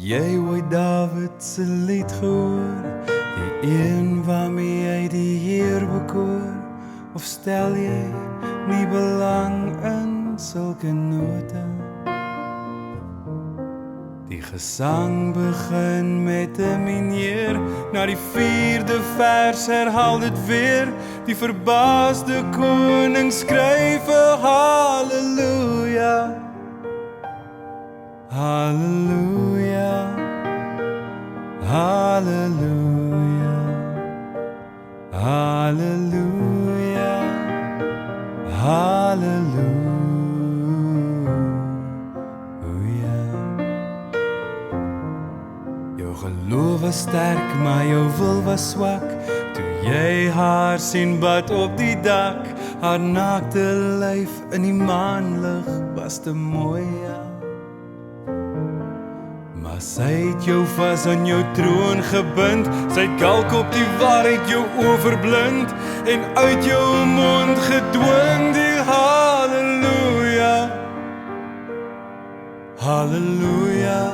Jy ooit Dawid se lied gehoor, die een waarmee hy die Heer bekoor, of stel jy nie belang in sulke note? Die gesang begin met 'n mineur, na die 4de vers herhaal dit weer, die verbaasde koning skryf 'n halleluja. Halleluja, halleluja, halleluja, halleluja. Jou geloof was sterk, maar jou wil was swak, toe jy haar sien bad op die dak. Haar naakte lyf in die maanlig was te mooi, ja. Maar sy het jou vas aan jou troon gebind, sy het kalk op die waarheid jou overblind, en uit jou mond gedwing die halleluja. Halleluja,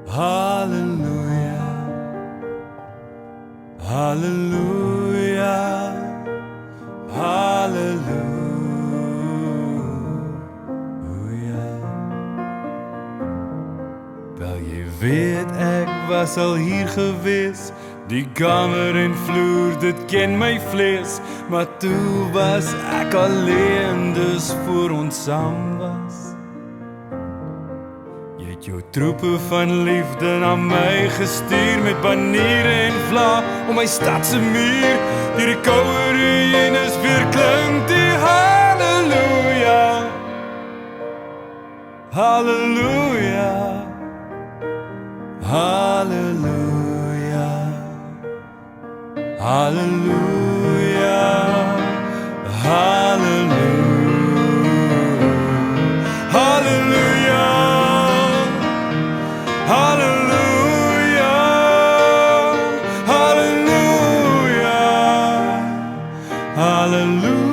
halleluja, halleluja, halleluja. Wel jy weet ek was al hier gewees, die kamer en vloer, dit ken my vlees, maar toe was ek alleen, dus voor ons saam was. Jy het jou troepe van liefde na my gestuur, met baniere en vla om my stadse muur, die koue ruïnes weer klink die halleluja. Halleluja, halleluja, halleluja, halleluja, halleluja, halleluja, halleluja, halleluja.